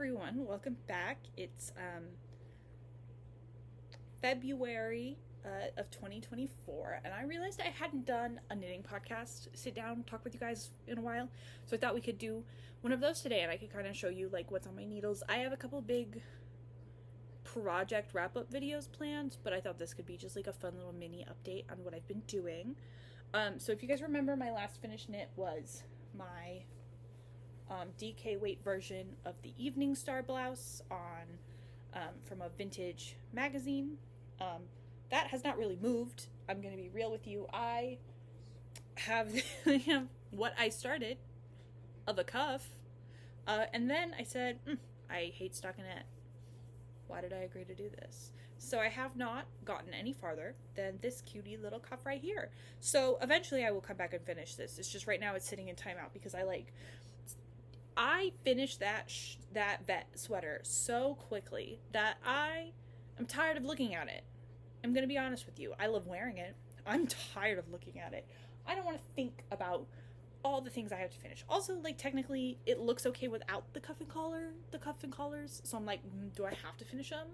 everyone, welcome back. It's February of 2024, and I realized I hadn't done a knitting podcast, sit down, talk with you guys in a while. So I thought we could do one of those today, and I could kind of show you like what's on my needles. I have a couple big project wrap-up videos planned, but I thought this could be just like a fun little mini update on what I've been doing. So if you guys remember, my last finished knit was my DK weight version of the Evening Star blouse from a vintage magazine. That has not really moved. I'm going to be real with you. I have what I started of a cuff, and then I said, I hate stockinette. Why did I agree to do this? So I have not gotten any farther than this cutie little cuff right here. So eventually I will come back and finish this. It's just right now it's sitting in timeout because I finished that vet sweater so quickly that I am tired of looking at it. I'm gonna be honest with you. I love wearing it. I'm tired of looking at it. I don't want to think about all the things I have to finish. Also, like, technically it looks okay without the cuff and collars. So I'm like, do I have to finish them?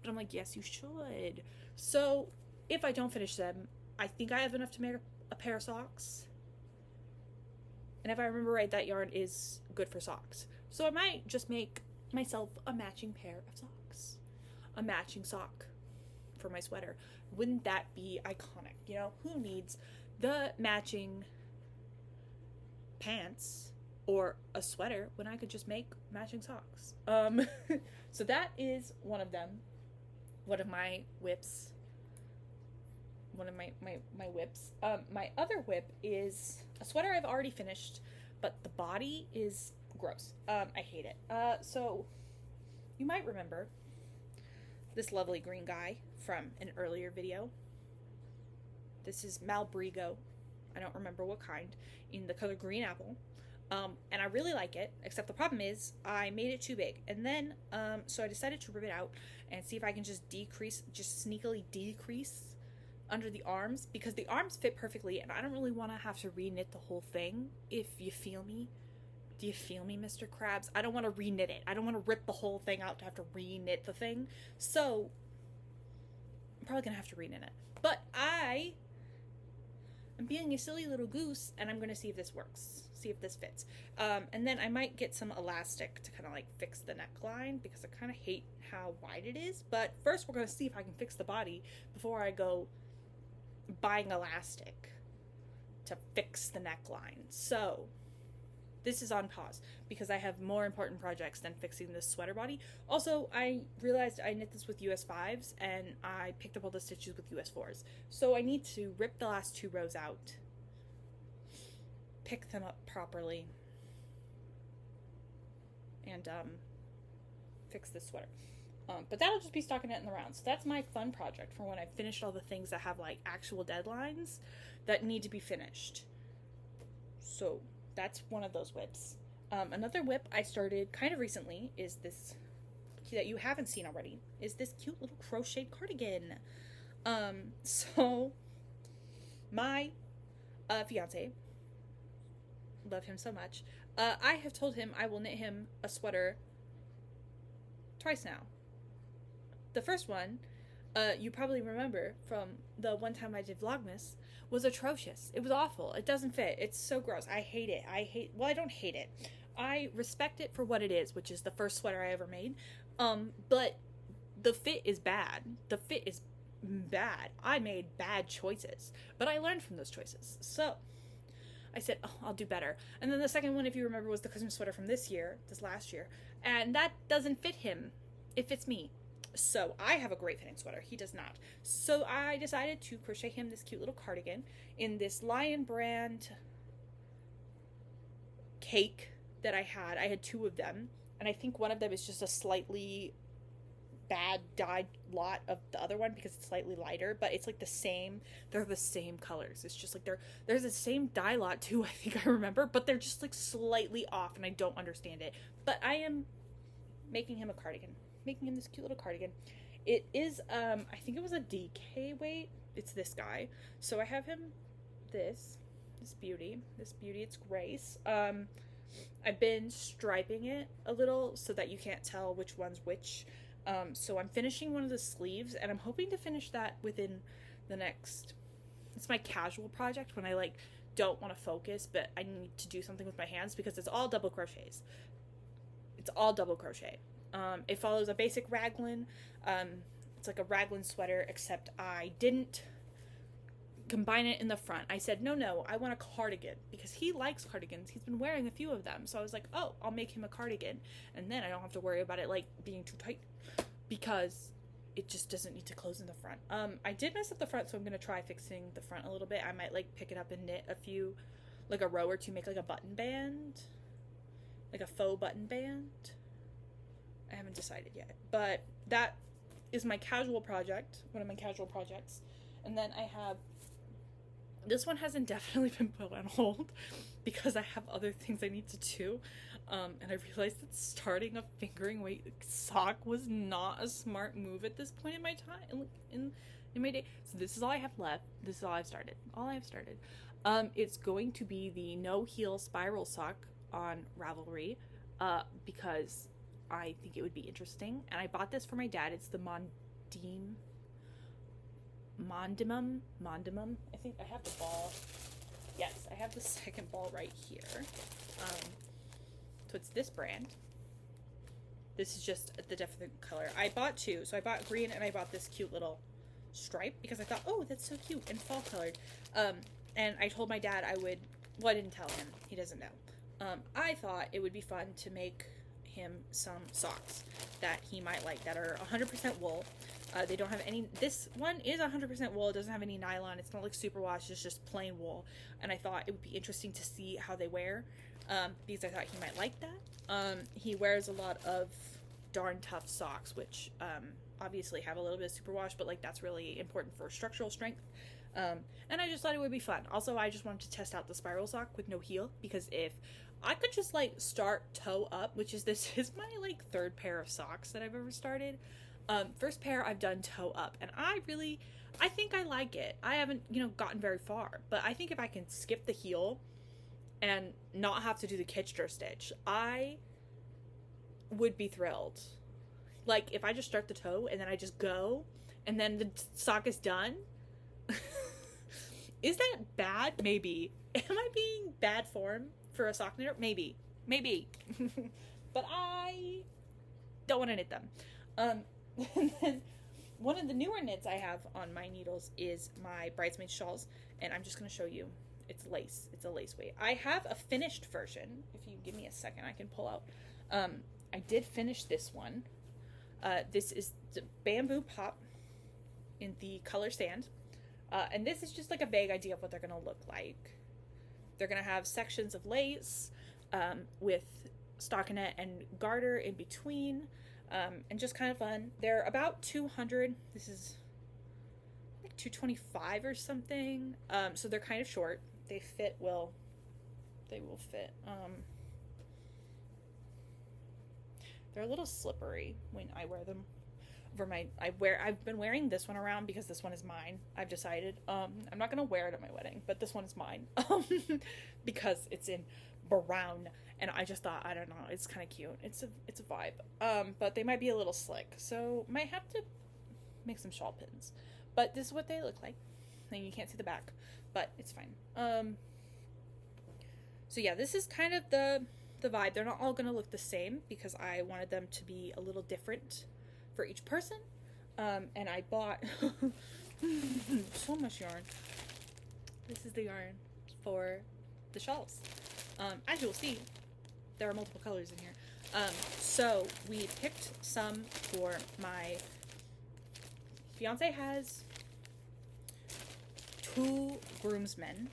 But I'm like, yes, you should. So if I don't finish them, I think I have enough to make a pair of socks. And if I remember right, that yarn is good for socks. So I might just make myself a matching pair of socks. A matching sock for my sweater. Wouldn't that be iconic? You know, who needs the matching pants or a sweater when I could just make matching socks? So that is one of them. One of my whips. One of my whips. My other whip is a sweater I've already finished, but the body is gross. I hate it. So you might remember this lovely green guy from an earlier video. This is Malbrigo. I don't remember what kind, in the color green apple. And I really like it, except the problem is I made it too big. And then, so I decided to rip it out and see if I can just sneakily decrease under the arms, because the arms fit perfectly and I don't really want to have to re-knit the whole thing, if you feel me. Do you feel me, Mr. Krabs? I don't want to re-knit it. I don't want to rip the whole thing out to have to re-knit the thing. So I'm probably gonna have to re-knit it. But I'm being a silly little goose, and I'm gonna see if this works. See if this fits. And then I might get some elastic to kind of like fix the neckline, because I kind of hate how wide it is. But first we're gonna see if I can fix the body before I go buying elastic to fix the neckline. So this is on pause because I have more important projects than fixing this sweater body. Also, I realized I knit this with US 5s and I picked up all the stitches with US 4s. So I need to rip the last 2 rows out, pick them up properly, and fix this sweater. But that'll just be stockinette in the round. So that's my fun project for when I've finished all the things that have like actual deadlines that need to be finished. So that's one of those whips. Another whip I started kind of recently is this, that you haven't seen already, is this cute little crocheted cardigan. So my fiance, love him so much, I have told him I will knit him a sweater twice now. The first one, you probably remember from the one time I did Vlogmas, was atrocious. It was awful. It doesn't fit. It's so gross. I hate it. Well, I don't hate it. I respect it for what it is, which is the first sweater I ever made. But the fit is bad. The fit is bad. I made bad choices, but I learned from those choices. So I said, oh, I'll do better. And then the second one, if you remember, was the Christmas sweater from this last year. And that doesn't fit him. It fits me. So I have a great fitting sweater. He does not. So I decided to crochet him this cute little cardigan in this Lion brand cake that I had. I had 2 of them. And I think one of them is just a slightly bad dyed lot of the other one because it's slightly lighter. But it's like the same. They're the same colors. It's just like there's the same dye lot too, I think I remember. But they're just like slightly off and I don't understand it. But I am making him a cardigan. Making him this cute little cardigan. It is, I think it was a DK weight. It's this guy. So I have him this beauty. It's Grace. I've been striping it a little so that you can't tell which one's which. So I'm finishing one of the sleeves, and I'm hoping to finish that within the next... It's my casual project when I, like, don't want to focus, but I need to do something with my hands because it's all double crochets. It's all double crochet. It follows a basic raglan. It's like a raglan sweater, except I didn't combine it in the front. I said, no, I want a cardigan because he likes cardigans. He's been wearing a few of them. So I was like, oh, I'll make him a cardigan. And then I don't have to worry about it, like, being too tight because it just doesn't need to close in the front. I did mess up the front, so I'm going to try fixing the front a little bit. I might, like, pick it up and knit a few, like, a row or two, make, like, a button band. Like a faux button band. I haven't decided yet. But that is my casual project. One of my casual projects. And then I have... This one has indefinitely been put on hold because I have other things I need to do. And I realized that starting a fingering weight sock was not a smart move at this point in my time, in my day. So this is all I have left. This is all I've started. It's going to be the no heel spiral sock on Ravelry, because I think it would be interesting. And I bought this for my dad. It's the Mondimum. I think I have the ball. Yes, I have the second ball right here. So it's this brand. This is just the different color. I bought two. So I bought green and I bought this cute little stripe because I thought, oh, that's so cute and fall colored. And I told my dad I would, well, I didn't tell him. He doesn't know. I thought it would be fun to make him some socks that he might like that are 100% wool. They don't have any, this one is 100% wool. It doesn't have any nylon. It's not like superwash. It's just plain wool. And I thought it would be interesting to see how they wear, because I thought he might like that. He wears a lot of darn tough socks, which obviously have a little bit of superwash, but like that's really important for structural strength. And I just thought it would be fun. Also, I just wanted to test out the spiral sock with no heel, because if I could just like start toe up, which is, this is my like third pair of socks that I've ever started. First pair I've done toe up, and I think I like it. I haven't, gotten very far, but I think if I can skip the heel and not have to do the Kitchener stitch, I would be thrilled. Like, if I just start the toe and then I just go, and then the sock is done. Is that bad? Maybe. Am I being bad form for a sock knitter? Maybe. But I don't want to knit them. And then one of the newer knits I have on my needles is my bridesmaid shawls, and I'm just going to show you. It's lace. It's a lace weight. I have a finished version. If you give me a second, I can pull out. I did finish this one. This is the bamboo pop in the color sand. And this is just like a vague idea of what they're going to look like. They're going to have sections of lace with stockinette and garter in between, and just kind of fun. They're about 200. This is like 225 or something. So they're kind of short. They fit well. They will fit. They're a little slippery when I wear them. I've been wearing this one around because this one is mine. I've decided. I'm not gonna wear it at my wedding, but this one is mine. Because it's in brown, and I just thought, I don't know, it's kind of cute. It's a vibe. But they might be a little slick, so might have to make some shawl pins. But this is what they look like. And you can't see the back, but it's fine. So yeah, this is kind of the vibe. They're not all gonna look the same because I wanted them to be a little different for each person. And I bought so much yarn. This is the yarn for the shawls. As you'll see, there are multiple colors in here. So we picked some for my fiance. Has 2 groomswomen,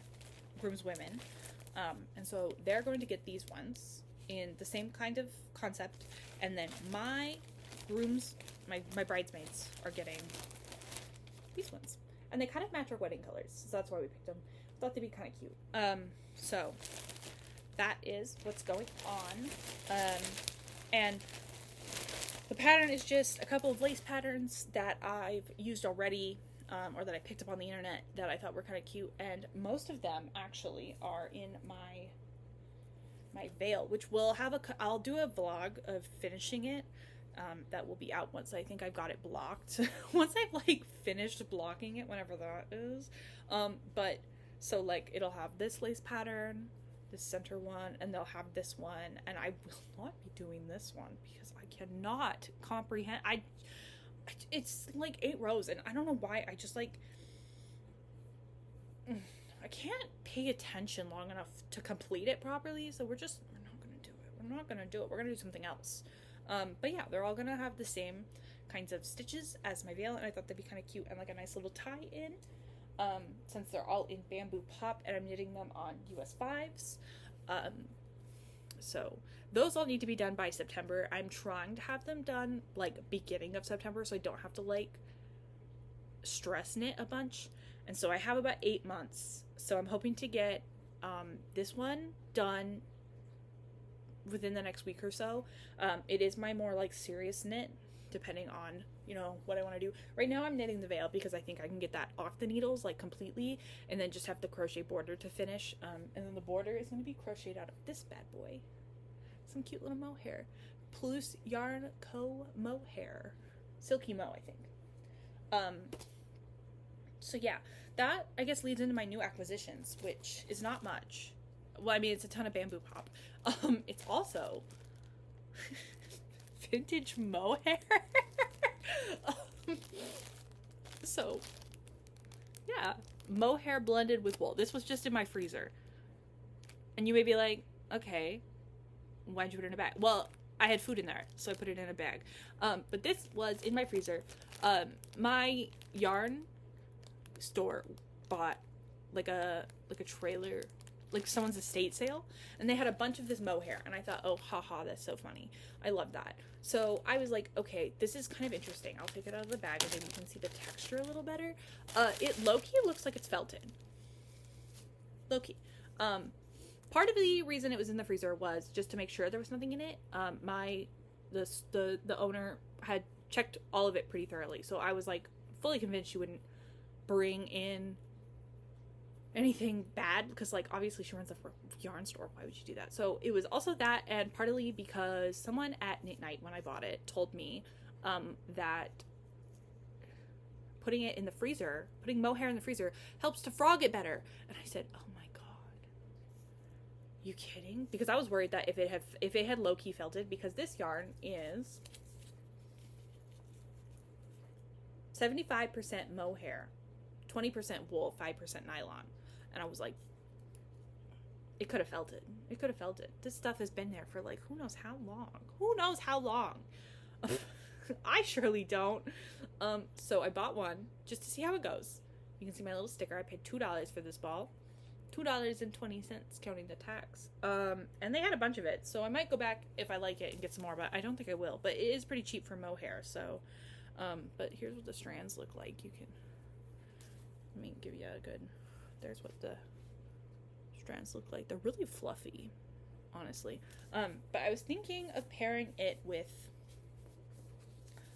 and so they're going to get these ones in the same kind of concept, and then my bridesmaids are getting these ones, and they kind of match our wedding colors, so that's why we picked them. Thought they'd be kind of cute. So that is what's going on. And the pattern is just a couple of lace patterns that I've used already, or that I picked up on the internet that I thought were kind of cute, and most of them actually are in my my veil, which will have I'll do a vlog of finishing it. That will be out once I think I've got it blocked. Once I've like finished blocking it, whenever that is. But so like it'll have this lace pattern, this center one, and they'll have this one, and I will not be doing this one because I cannot comprehend. It's like 8 rows, and I don't know why. I just like, I can't pay attention long enough to complete it properly. So we're not gonna do it. We're not gonna do it. We're gonna do something else. But yeah, they're all gonna have the same kinds of stitches as my veil, and I thought that'd be kind of cute and like a nice little tie in. Since they're all in bamboo pop, and I'm knitting them on US 5s. So those all need to be done by September. I'm trying to have them done like beginning of September, so I don't have to like stress knit a bunch. And so I have about 8 months. So I'm hoping to get this one done within the next week or so. It is my more like serious knit, depending on, you know, what I want to do. Right now I'm knitting the veil because I think I can get that off the needles like completely, and then just have the crochet border to finish. And then the border is going to be crocheted out of this bad boy. Some cute little mohair. Plus Yarn Co. mohair. Silky Mo, I think. So yeah, that I guess leads into my new acquisitions, which is not much. Well, I mean, it's a ton of bamboo pop. It's also vintage mohair. So yeah, mohair blended with wool. This was just in my freezer, and you may be like, okay, why'd you put it in a bag? Well, I had food in there, so I put it in a bag. But this was in my freezer. My yarn store bought like a trailer, like someone's estate sale, and they had a bunch of this mohair, and I thought, oh, haha, that's so funny. I love that. So I was like, okay, this is kind of interesting. I'll take it out of the bag, and then you can see the texture a little better. It low-key looks like it's felted. Low-key. Part of the reason it was in the freezer was just to make sure there was nothing in it. The owner had checked all of it pretty thoroughly, so I was like fully convinced she wouldn't bring in anything bad, because like obviously she runs a yarn store. Why would you do that? So it was also that, and partly because someone at Knit Night when I bought it told me that putting it in the freezer, putting mohair in the freezer helps to frog it better. And I said, oh my god, you kidding? Because I was worried that if it had low-key felted, because this yarn is 75% mohair, 20% wool, 5% nylon. And I was like, it could have felted. It could have felted. This stuff has been there for like, who knows how long? Who knows how long? I surely don't. So I bought one just to see how it goes. You can see my little sticker. I paid $2 for this ball. $2.20 counting the tax. And they had a bunch of it. So I might go back if I like it and get some more, but I don't think I will. But it is pretty cheap for mohair. So, but here's what the strands look like. You can, let me give you a good, there's what the strands look like. They're really fluffy, honestly. But I was thinking of pairing it with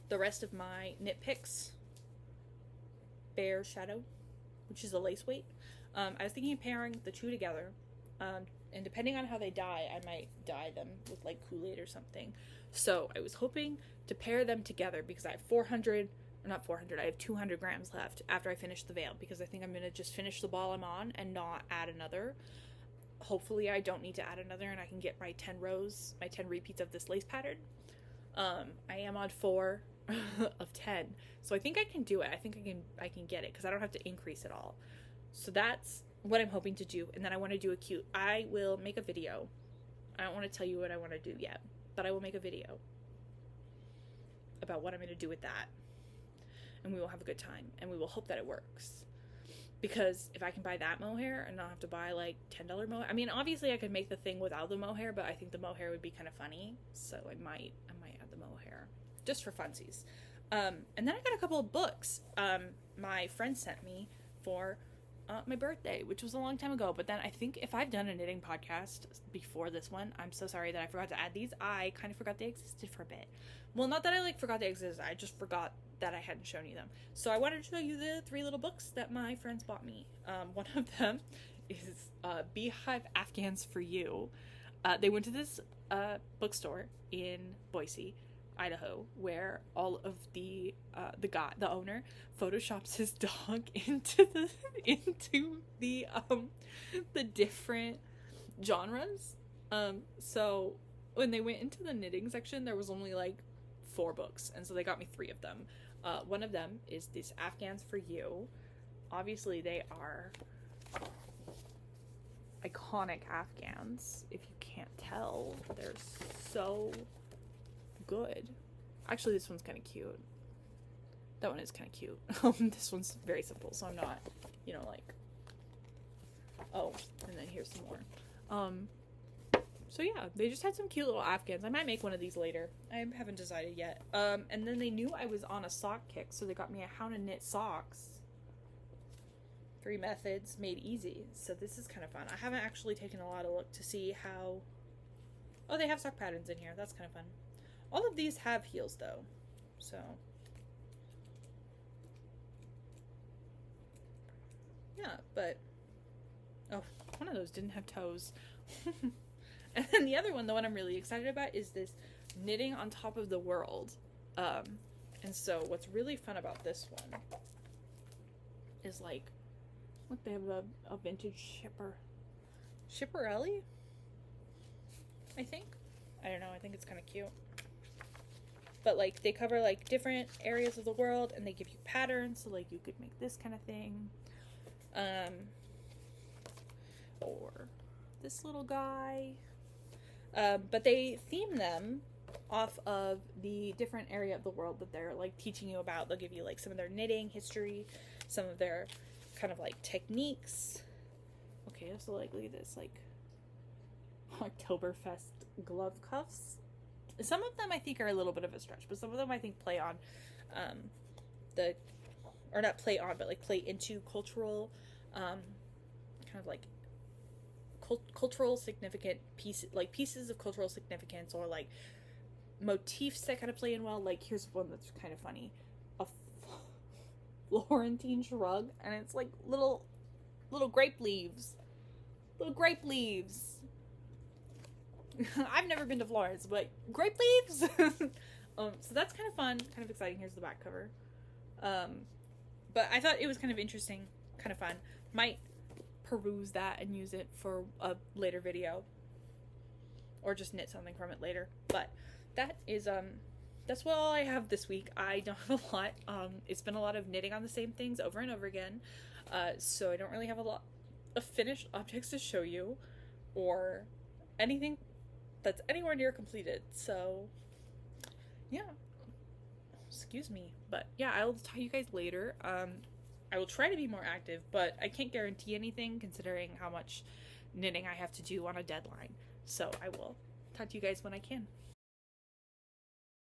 the rest of my Knit Picks Bare Shadow, which is a lace weight. I was thinking of pairing the two together, and depending on how they dye, I might dye them with like Kool-Aid or something. So I was hoping to pair them together because I have 200 grams left after I finish the veil, because I think I'm going to just finish the ball I'm on and not add another. Hopefully I don't need to add another, and I can get my 10 rows, my 10 repeats of this lace pattern. I am on 4 of 10, so I think I can do it. I think I can get it because I don't have to increase at all. So that's what I'm hoping to do. And then I want to do I will make a video. I don't want to tell you what I want to do yet, but I will make a video about what I'm going to do with that. And we will have a good time, and we will hope that it works. Because if I can buy that mohair and not have to buy like $10 mohair, I mean, obviously I could make the thing without the mohair, but I think the mohair would be kind of funny. So I might add the mohair just for funsies. And then I got a couple of books my friend sent me for my birthday, which was a long time ago. But then I think if I've done a knitting podcast before this one, I'm so sorry that I forgot to add these. I kind of forgot they existed for a bit. Well, not that I like forgot they existed, I just forgot that I hadn't shown you them. So I wanted to show you the 3 little books that my friends bought me. One of them is Beehive Afghans for You. They went to this bookstore in Boise, Idaho, where all of the owner photoshops his dog into the different genres. So when they went into the knitting section, there was only like 4 books, and so they got me 3 of them. One of them is this Afghans for You. Obviously, they are iconic Afghans. If you can't tell, they're so good. Actually, this one's kind of cute. That one is kind of cute. This one's very simple, so I'm not, like... Oh, and then here's some more. So yeah, they just had some cute little Afghans. I might make one of these later. I haven't decided yet. And then they knew I was on a sock kick, so they got me a How to Knit Socks. 3 methods made easy. So this is kind of fun. I haven't actually taken a lot of look to see how... Oh, they have sock patterns in here. That's kind of fun. All of these have heels, though. So... Yeah, but... Oh, one of those didn't have toes. And then the other one, the one I'm really excited about, is this knitting on top of the world. And so what's really fun about this one is, like, look, they have a vintage Shipperelli, I think. I don't know, I think it's kind of cute. But, like, they cover, like, different areas of the world, and they give you patterns, so, like, you could make this kind of thing. Or this little guy. But they theme them off of the different area of the world that they're, like, teaching you about. They'll give you, like, some of their knitting history, some of their kind of, like, techniques. Okay, so, like, look at this, like, Oktoberfest glove cuffs. Some of them I think are a little bit of a stretch, but some of them I think play on or not play on, but, like, play into cultural, kind of, like, cultural significant pieces of cultural significance, or, like, motifs that kind of play in well. Like, here's one that's kind of funny. A Florentine shrug, and it's, like, little grape leaves. Little grape leaves. I've never been to Florence, but grape leaves? So that's kind of fun, kind of exciting. Here's the back cover. But I thought it was kind of interesting, kind of fun. Might peruse that and use it for a later video, or just knit something from it later. But that is that's what all I have this week. I don't have a lot. It's been a lot of knitting on the same things over and over again, so I don't really have a lot of finished objects to show you, or anything that's anywhere near completed. So yeah, excuse me, but yeah, I'll tell you guys later. I will try to be more active, but I can't guarantee anything considering how much knitting I have to do on a deadline. So I will talk to you guys when I can.